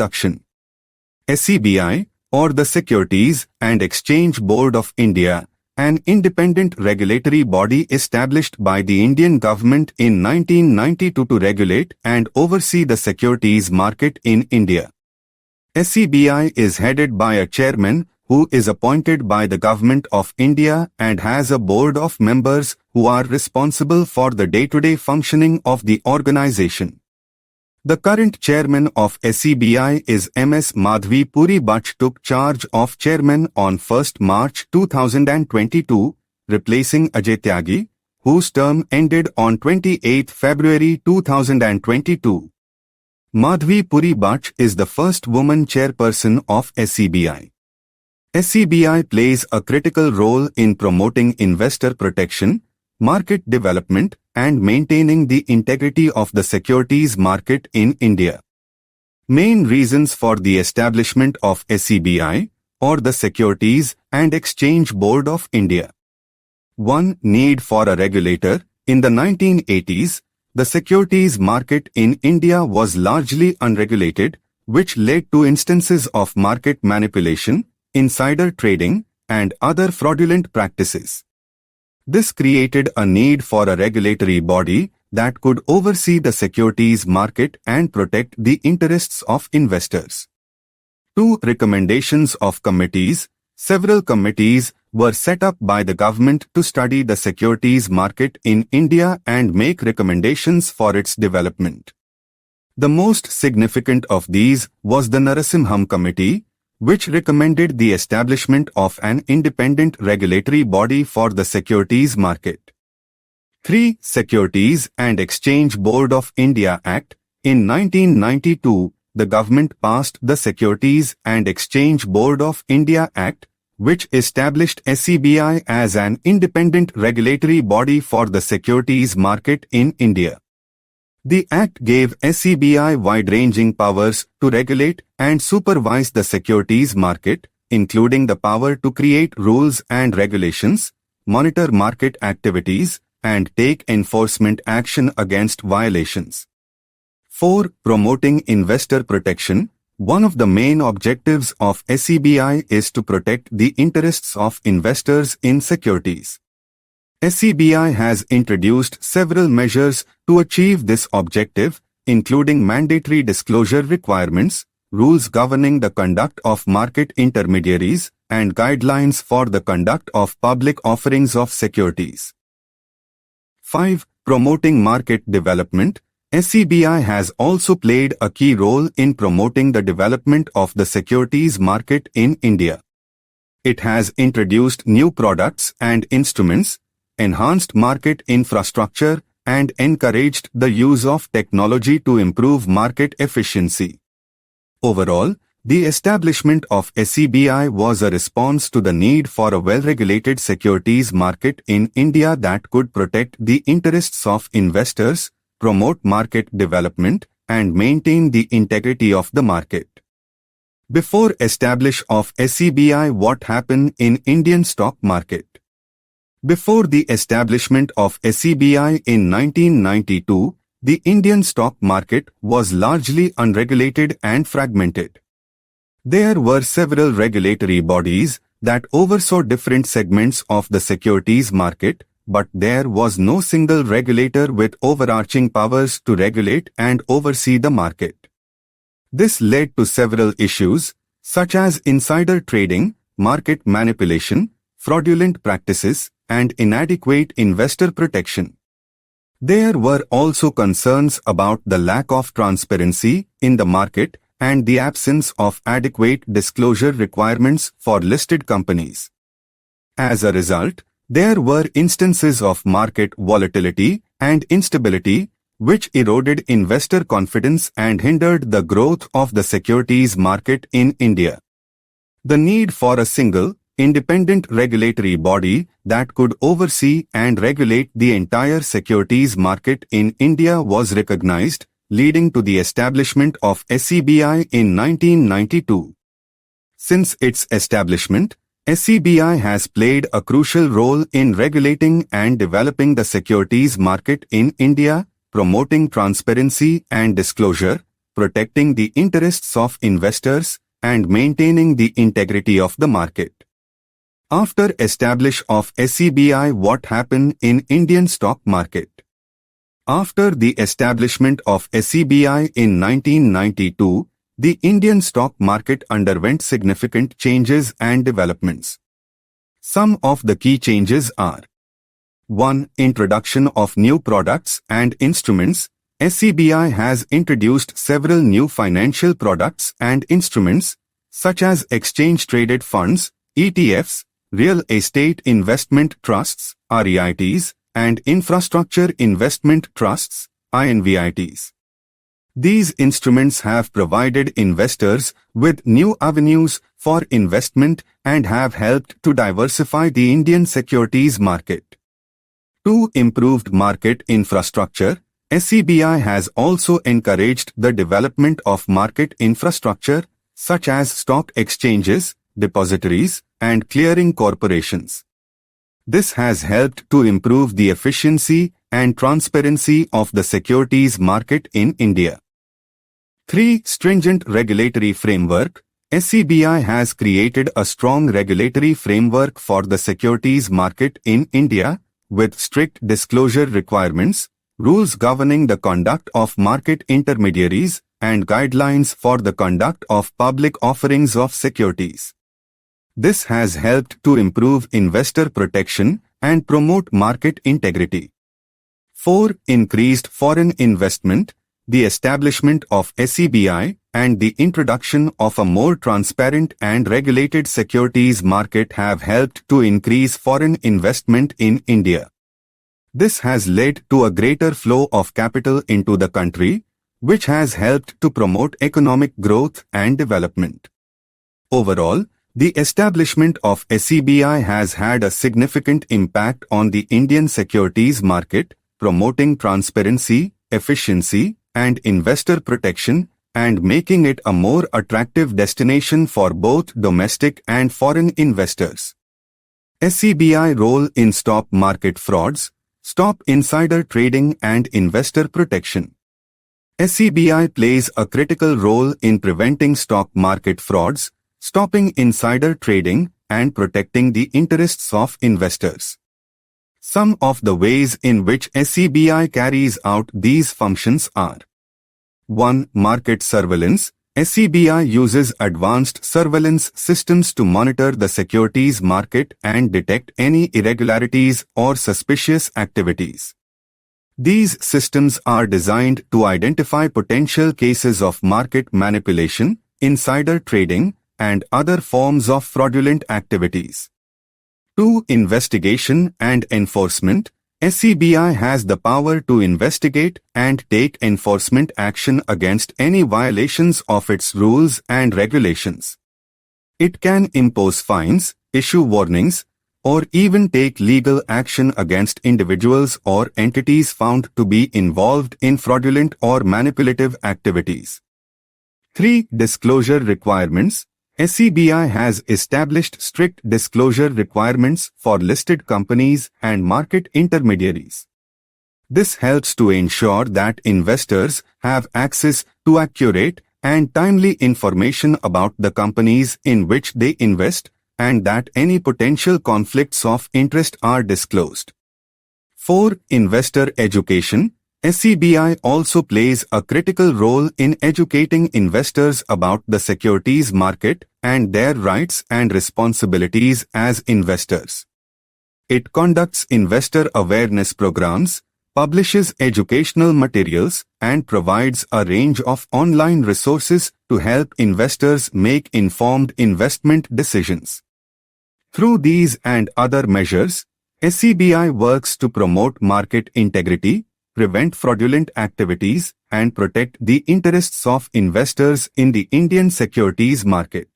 Introduction. SEBI, or the Securities and Exchange Board of India, an independent regulatory body established by the Indian government in 1992 to regulate and oversee the securities market in India. SEBI is headed by a chairman who is appointed by the Government of India and has a board of members who are responsible for the day-to-day functioning of the organization. The current chairman of SEBI is Ms. Madhavi Puri Bach, took charge of chairman on 1st March 2022, replacing Ajay Tyagi, whose term ended on 28 February 2022. Madhavi Puri Bach is the first woman chairperson of SEBI. SEBI plays a critical role in promoting investor protection, market development, and maintaining the integrity of the securities market in India. Main reasons for the establishment of SEBI, or the Securities and Exchange Board of India. 1. Need for a regulator. In the 1980s, the securities market in India was largely unregulated, which led to instances of market manipulation, insider trading, and other fraudulent practices. This created a need for a regulatory body that could oversee the securities market and protect the interests of investors. 2. Recommendations of committees. Several committees were set up by the government to study the securities market in India and make recommendations for its development. The most significant of these was the Narasimham Committee, which recommended the establishment of an independent regulatory body for the securities market. 3. Securities and Exchange Board of India Act. In 1992, the government passed the Securities and Exchange Board of India Act, which established SEBI as an independent regulatory body for the securities market in India. The Act gave SEBI wide-ranging powers to regulate and supervise the securities market, including the power to create rules and regulations, monitor market activities, and take enforcement action against violations. 4. Promoting investor protection. One of the main objectives of SEBI is to protect the interests of investors in securities. SEBI has introduced several measures to achieve this objective, including mandatory disclosure requirements, rules governing the conduct of market intermediaries, and guidelines for the conduct of public offerings of securities. 5. Promoting market development. SEBI has also played a key role in promoting the development of the securities market in India. It has introduced new products and instruments, enhanced market infrastructure, and encouraged the use of technology to improve market efficiency. Overall, the establishment of SEBI was a response to the need for a well-regulated securities market in India that could protect the interests of investors, promote market development, and maintain the integrity of the market. Before establishment of SEBI, what happened in Indian stock market? Before the establishment of SEBI in 1992, the Indian stock market was largely unregulated and fragmented. There were several regulatory bodies that oversaw different segments of the securities market, but there was no single regulator with overarching powers to regulate and oversee the market. This led to several issues, such as insider trading, market manipulation, fraudulent practices, and inadequate investor protection. There were also concerns about the lack of transparency in the market and the absence of adequate disclosure requirements for listed companies. As a result, there were instances of market volatility and instability, which eroded investor confidence and hindered the growth of the securities market in India. The need for a single, independent regulatory body that could oversee and regulate the entire securities market in India was recognized, leading to the establishment of SEBI in 1992. Since its establishment, SEBI has played a crucial role in regulating and developing the securities market in India, promoting transparency and disclosure, protecting the interests of investors, and maintaining the integrity of the market. After establish of SEBI, what happened in Indian stock market? After the establishment of SEBI in 1992, the Indian stock market underwent significant changes and developments. Some of the key changes are: 1. Introduction of new products and instruments. SEBI has introduced several new financial products and instruments, such as exchange-traded funds, ETFs, real estate investment trusts, REITs, and infrastructure investment trusts, INVITs. These instruments have provided investors with new avenues for investment and have helped to diversify the Indian securities market. 2. Improved market infrastructure. SEBI has also encouraged the development of market infrastructure, such as stock exchanges, depositories, and clearing corporations. This has helped to improve the efficiency and transparency of the securities market in India. 3. Stringent regulatory framework. SEBI has created a strong regulatory framework for the securities market in India, with strict disclosure requirements, rules governing the conduct of market intermediaries, and guidelines for the conduct of public offerings of securities. This has helped to improve investor protection and promote market integrity. 4. Increased foreign investment. The establishment of SEBI and the introduction of a more transparent and regulated securities market have helped to increase foreign investment in India. This has led to a greater flow of capital into the country, which has helped to promote economic growth and development. Overall, the establishment of SEBI has had a significant impact on the Indian securities market, promoting transparency, efficiency, and investor protection, and making it a more attractive destination for both domestic and foreign investors. SEBI role in stock market frauds. Stop insider trading and investor protection. SEBI plays a critical role in preventing stock market frauds, stopping insider trading, and protecting the interests of investors. Some of the ways in which SEBI carries out these functions are: 1. Market surveillance. SEBI uses advanced surveillance systems to monitor the securities market and detect any irregularities or suspicious activities. These systems are designed to identify potential cases of market manipulation, insider trading, and other forms of fraudulent activities. 2. Investigation and enforcement. SEBI has the power to investigate and take enforcement action against any violations of its rules and regulations. It can impose fines, issue warnings, or even take legal action against individuals or entities found to be involved in fraudulent or manipulative activities. 3. Disclosure requirements. SEBI has established strict disclosure requirements for listed companies and market intermediaries. This helps to ensure that investors have access to accurate and timely information about the companies in which they invest, and that any potential conflicts of interest are disclosed. 4. Investor education. SEBI also plays a critical role in educating investors about the securities market and their rights and responsibilities as investors. It conducts investor awareness programs, publishes educational materials, and provides a range of online resources to help investors make informed investment decisions. Through these and other measures, SEBI works to promote market integrity, prevent fraudulent activities, and protect the interests of investors in the Indian securities market.